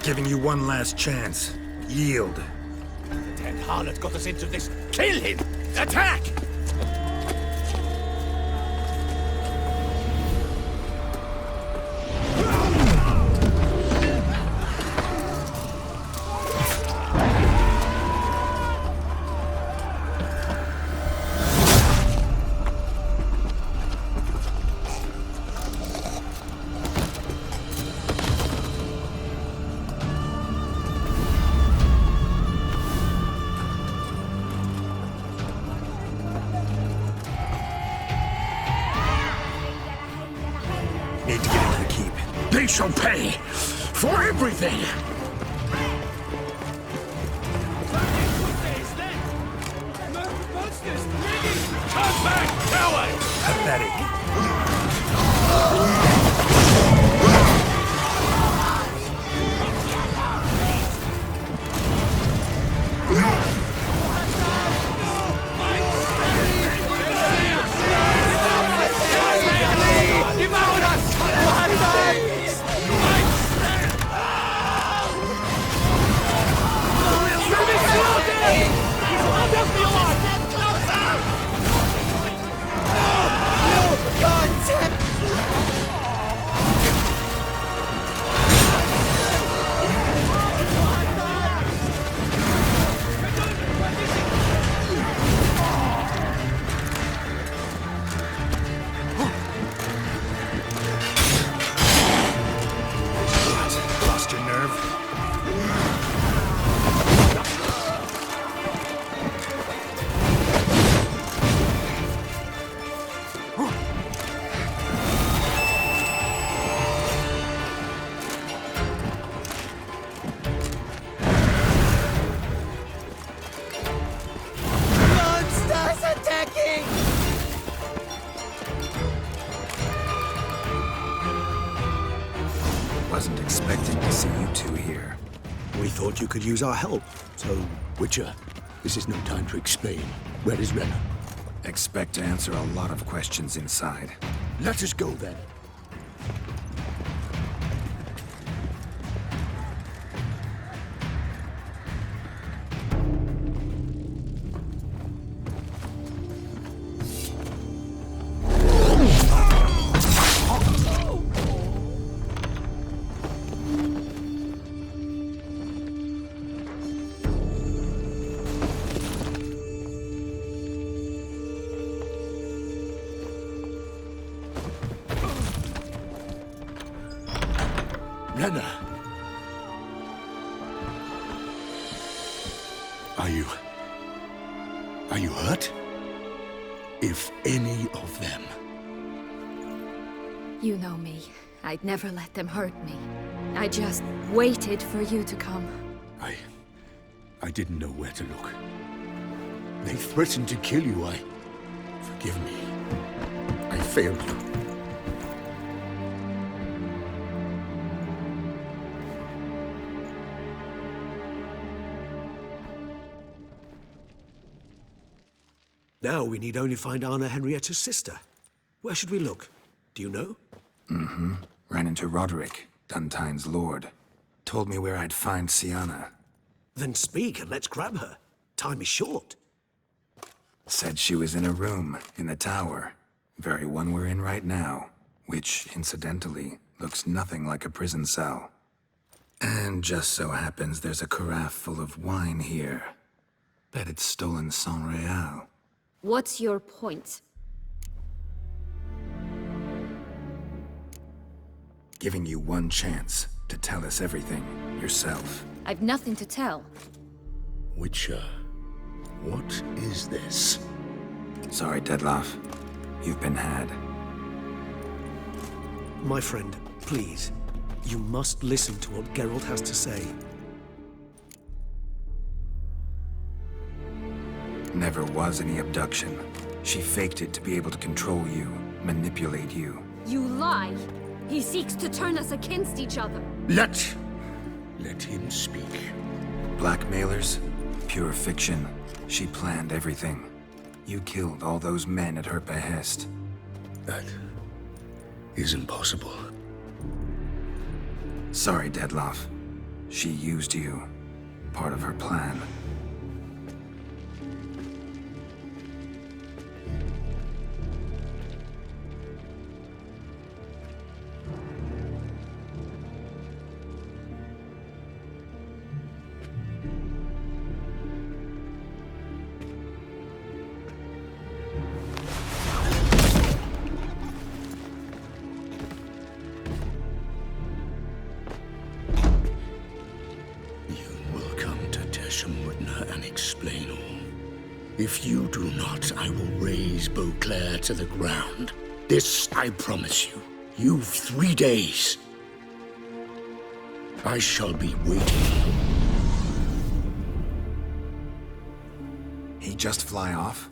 Giving you one last chance. Yield. The dead harlot got us into this. Kill him! Attack! Need to get into the keep. They shall pay for everything! Come back, coward! Pathetic. Lost your nerve? Monsters attacking! Wasn't expecting to see you two here. We thought you could use our help, so... Witcher, this is no time to explain. Where is Renna? Expect to answer a lot of questions inside. Let us go, then. Renna! Are you hurt? If any of them... You know me. I'd never let them hurt me. I just waited for you to come. I didn't know where to look. They threatened to kill you. Forgive me. I failed you. Now we need only find Anna Henrietta's sister. Where should we look? Do you know? Ran into Roderick, Duntine's lord. Told me where I'd find Sienna. Then speak and let's grab her. Time is short. Said she was in a room in the tower. Very one we're in right now. Which, incidentally, looks nothing like a prison cell. And just so happens there's a carafe full of wine here. Bet it's stolen San Real. What's your point? Giving you one chance to tell us everything yourself. I've nothing to tell. Witcher, what is this? Sorry, Dettlaff. You've been had. My friend, please. You must listen to what Geralt has to say. Never was any abduction. She faked it to be able to control you, manipulate you. You lie! He seeks to turn us against each other. Let him speak. Blackmailers? Pure fiction. She planned everything. You killed all those men at her behest. That is impossible. Sorry, Dettlaff. She used you. Part of her plan. And explain all. If you do not, I will raise Beauclair to the ground. This I promise you. You've 3 days. I shall be waiting. He just fly off?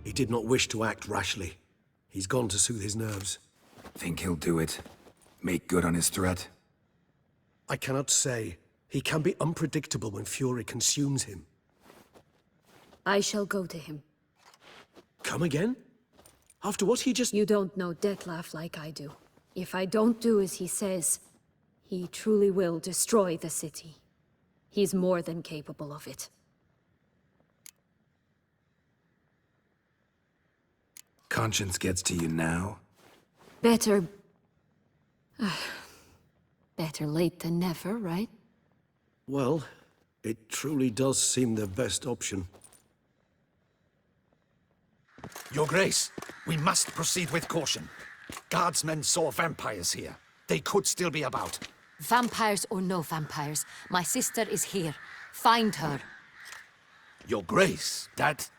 He did not wish to act rashly. He's gone to soothe his nerves. Think he'll do it? Make good on his threat? I cannot say. He can be unpredictable when fury consumes him. I shall go to him. Come again? After what he just... You don't know Dettlaff like I do. If I don't do as he says, he truly will destroy the city. He's more than capable of it. Conscience gets to you now? Better... better late than never, right? Well, it truly does seem the best option. Your Grace, we must proceed with caution. Guardsmen saw vampires here. They could still be about. Vampires or no vampires, my sister is here. Find her. Your Grace, that...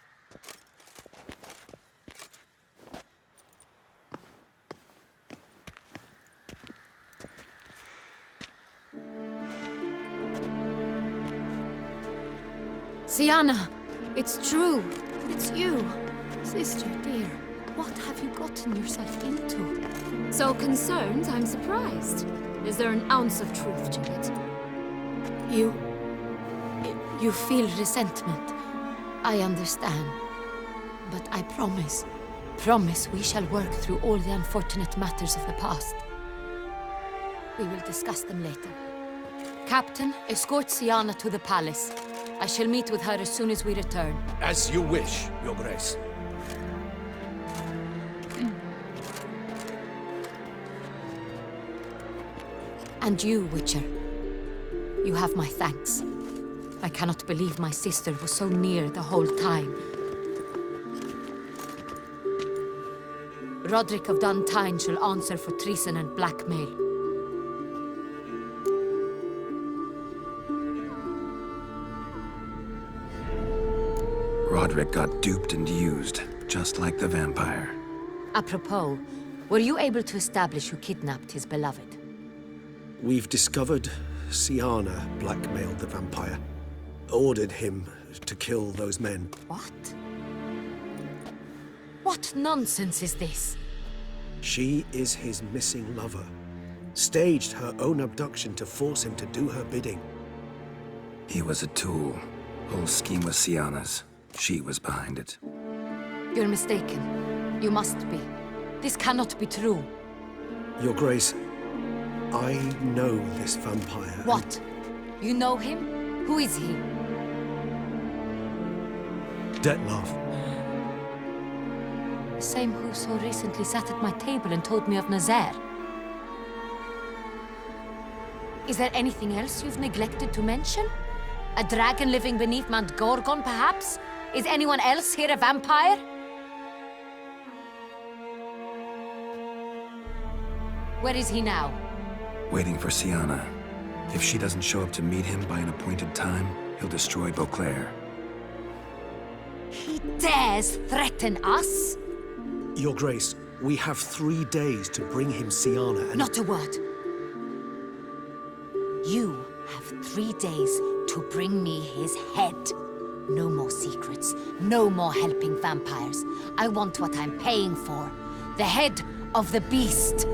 Syanna! It's true! It's you! Sister dear, what have you gotten yourself into? So concerned, I'm surprised. Is there an ounce of truth to it? You feel resentment. I understand. But I promise we shall work through all the unfortunate matters of the past. We will discuss them later. Captain, escort Syanna to the palace. I shall meet with her as soon as we return. As you wish, Your Grace. And you, Witcher. You have my thanks. I cannot believe my sister was so near the whole time. Roderick of Duntine shall answer for treason and blackmail. Roderick got duped and used, just like the vampire. Apropos, were you able to establish who kidnapped his beloved? We've discovered Syanna blackmailed the vampire. Ordered him to kill those men. What? What nonsense is this? She is his missing lover. Staged her own abduction to force him to do her bidding. He was a tool. Whole scheme was Syanna's. She was behind it. You're mistaken. You must be. This cannot be true. Your Grace, I know this vampire. What? You know him? Who is he? Dettlaff. The same who so recently sat at my table and told me of Nazaire. Is there anything else you've neglected to mention? A dragon living beneath Mount Gorgon, perhaps? Is anyone else here a vampire? Where is he now? Waiting for Syanna. If she doesn't show up to meet him by an appointed time, he'll destroy Beauclair. He dares threaten us? Your Grace, we have 3 days to bring him Syanna and... Not a word. You have 3 days to bring me his head. No more secrets. No more helping vampires. I want what I'm paying for. The head of the beast.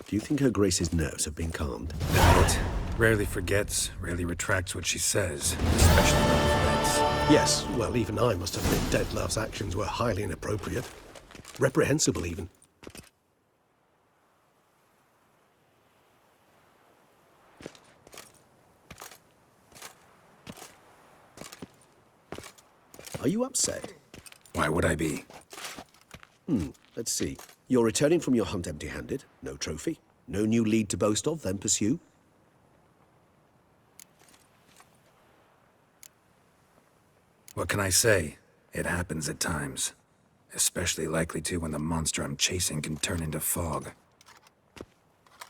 Do you think Her Grace's nerves have been calmed? Doubt it. Rarely forgets, rarely retracts what she says, especially when threats. Yes, well, even I must admit Detlav's actions were highly inappropriate. Reprehensible, even. Are you upset? Why would I be? Let's see. You're returning from your hunt empty-handed. No trophy. No new lead to boast of, then pursue. What can I say? It happens at times. Especially likely to when the monster I'm chasing can turn into fog.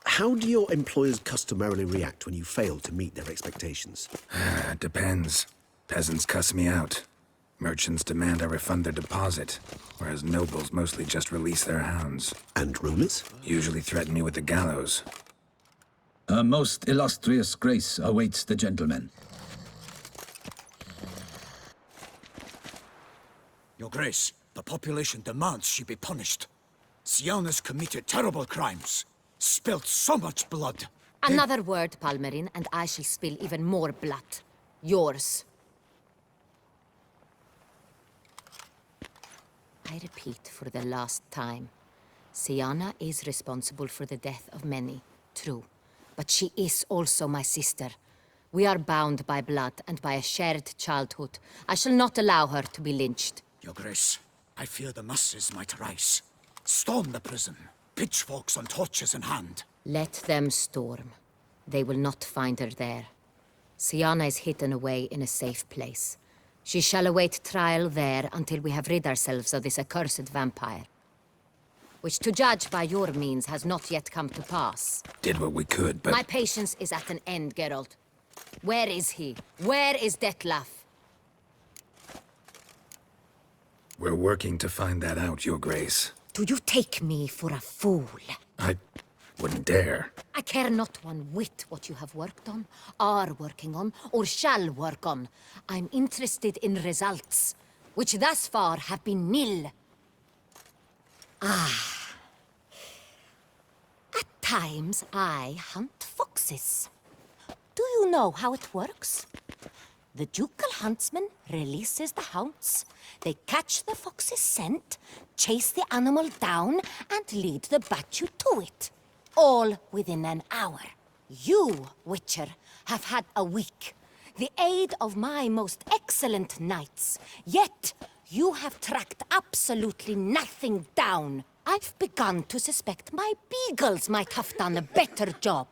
How do your employers customarily react when you fail to meet their expectations? It depends. Peasants cuss me out. Merchants demand I refund their deposit, whereas nobles mostly just release their hounds. And rulers? Usually threaten me with the gallows. A most illustrious grace awaits the gentleman. Your Grace, the population demands she be punished. Syanna's committed terrible crimes, spilt so much blood. Another word, Palmerin, and I shall spill even more blood. Yours. I repeat for the last time. Syanna is responsible for the death of many, true. But she is also my sister. We are bound by blood and by a shared childhood. I shall not allow her to be lynched. Your Grace, I fear the masses might rise. Storm the prison, pitchforks and torches in hand. Let them storm. They will not find her there. Syanna is hidden away in a safe place. She shall await trial there until we have rid ourselves of this accursed vampire. Which, to judge by your means, has not yet come to pass. Did what we could, but... My patience is at an end, Geralt. Where is he? Where is Detlaf? We're working to find that out, Your Grace. Do you take me for a fool? I wouldn't dare. I care not one whit what you have worked on, are working on, or shall work on. I'm interested in results, which thus far have been nil. At times, I hunt foxes. Do you know how it works? The ducal huntsman releases the hounds. They catch the fox's scent, chase the animal down, and lead the battue to it. All within an hour. You, Witcher, have had a week. The aid of my most excellent knights. Yet, you have tracked absolutely nothing down. I've begun to suspect my beagles might have done a better job.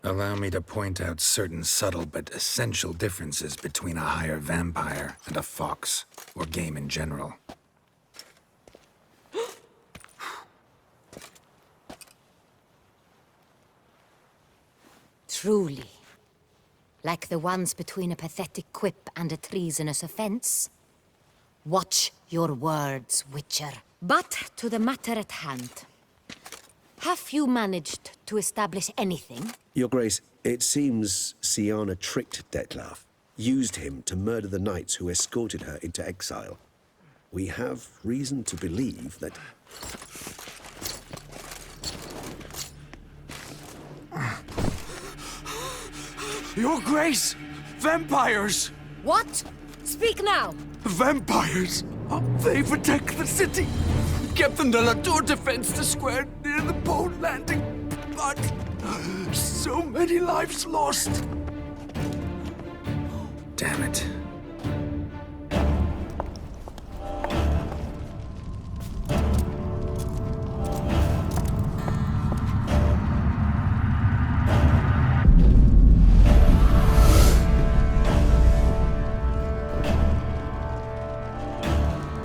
Allow me to point out certain subtle but essential differences between a higher vampire and a fox, or game in general. Truly. Like the ones between a pathetic quip and a treasonous offense. Watch your words, Witcher. But to the matter at hand. Have you managed to establish anything? Your Grace, it seems Syanna tricked Detlaf, used him to murder the knights who escorted her into exile. We have reason to believe that... Your Grace! Vampires! What? Speak now! Vampires! They protect the city! Captain de la Tour defends the square near the boat landing, but so many lives lost. Damn it.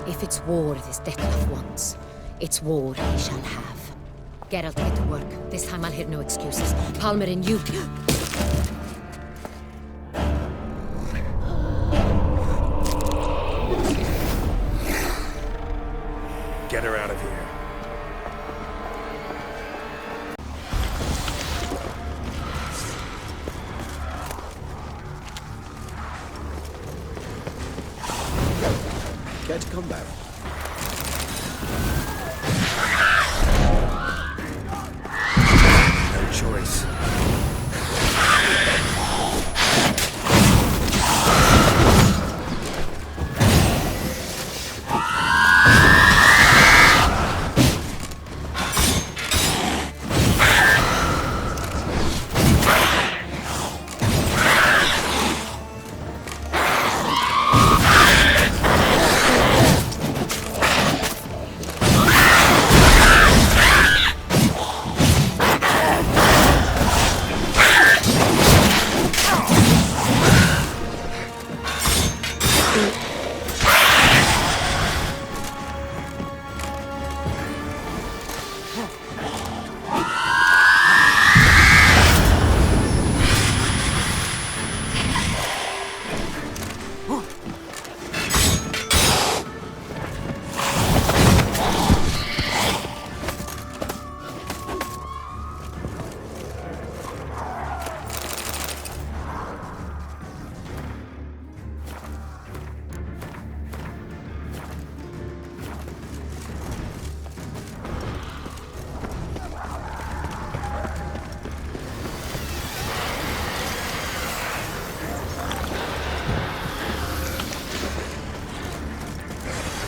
If it's war this Detlaf wants, it's war he shall have. Geralt, get to work. This time I'll hear no excuses. Palmerin, you... Get her out of here. combat. No choice.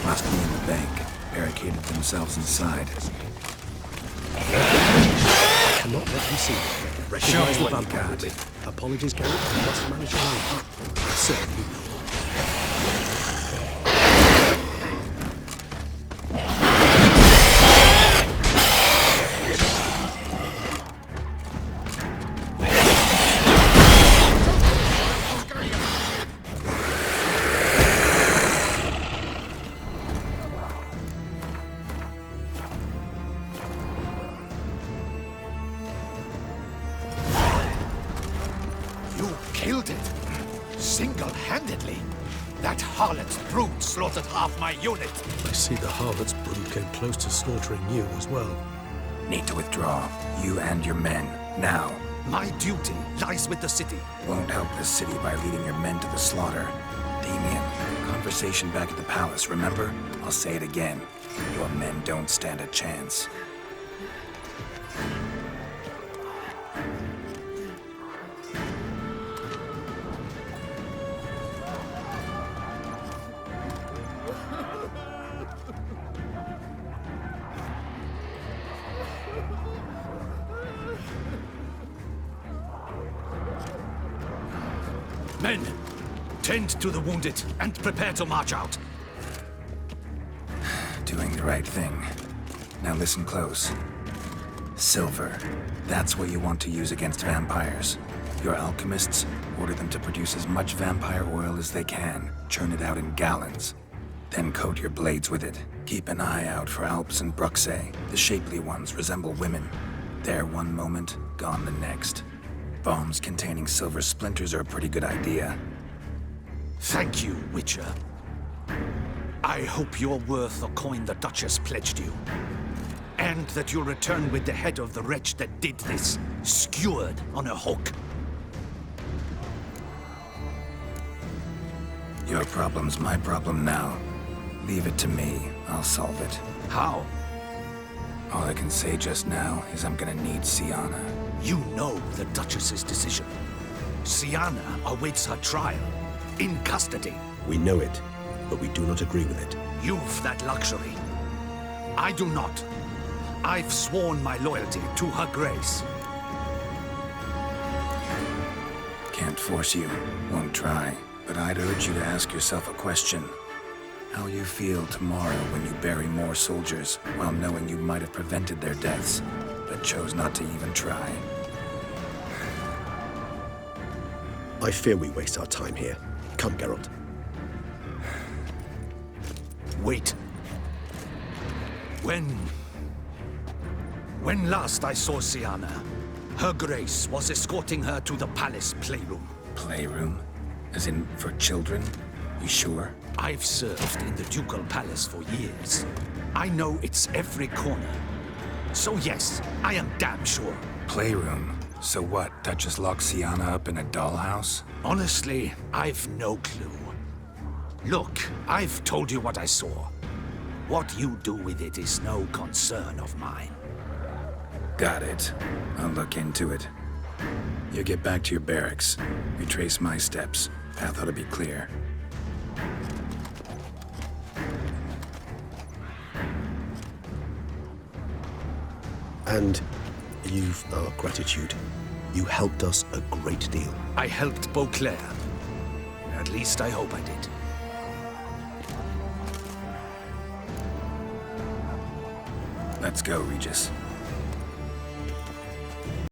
Must be in the bank, barricaded themselves inside. Cannot let them see it. Show Recognize me the what you vampire got. will be. Apologies, Garrett. You must manage alone. Sir, you know. You killed it. Single-handedly. That harlot's brood slaughtered half my unit. I see the harlot's brood came close to slaughtering you as well. Need to withdraw. You and your men. Now. My duty lies with the city. Won't help the city by leading your men to the slaughter. Damien, conversation back at the palace, remember? I'll say it again. Your men don't stand a chance. Men, tend to the wounded and prepare to march out. Doing the right thing. Now listen close. Silver. That's what you want to use against vampires. Your alchemists, order them to produce as much vampire oil as they can. Churn it out in gallons. Then coat your blades with it. Keep an eye out for Alps and Bruxae. The shapely ones resemble women. There one moment, gone the next. Bombs containing silver splinters are a pretty good idea. Thank you, Witcher. I hope you're worth the coin the Duchess pledged you. And that you'll return with the head of the wretch that did this, skewered on a hook. Your problem's my problem now. Leave it to me. I'll solve it. How? All I can say just now is I'm gonna need Siana. You know the Duchess's decision. Siana awaits her trial, in custody. We know it, but we do not agree with it. You've that luxury. I do not. I've sworn my loyalty to her grace. Can't force you. Won't try. But I'd urge you to ask yourself a question. How you feel tomorrow when you bury more soldiers, while knowing you might have prevented their deaths, but chose not to even try. I fear we waste our time here. Come, Geralt. Wait. When last I saw Siana, her grace was escorting her to the palace playroom. Playroom? As in, for children? You sure? I've served in the ducal palace for years. I know its every corner. So yes, I am damn sure. Playroom? So what, Duchess locked Siana up in a dollhouse? Honestly, I've no clue. Look, I've told you what I saw. What you do with it is no concern of mine. Got it. I'll look into it. You get back to your barracks. Retrace my steps. Path ought to be clear. And you've our gratitude. You helped us a great deal. I helped Beauclair. At least I hope I did. Let's go, Regis.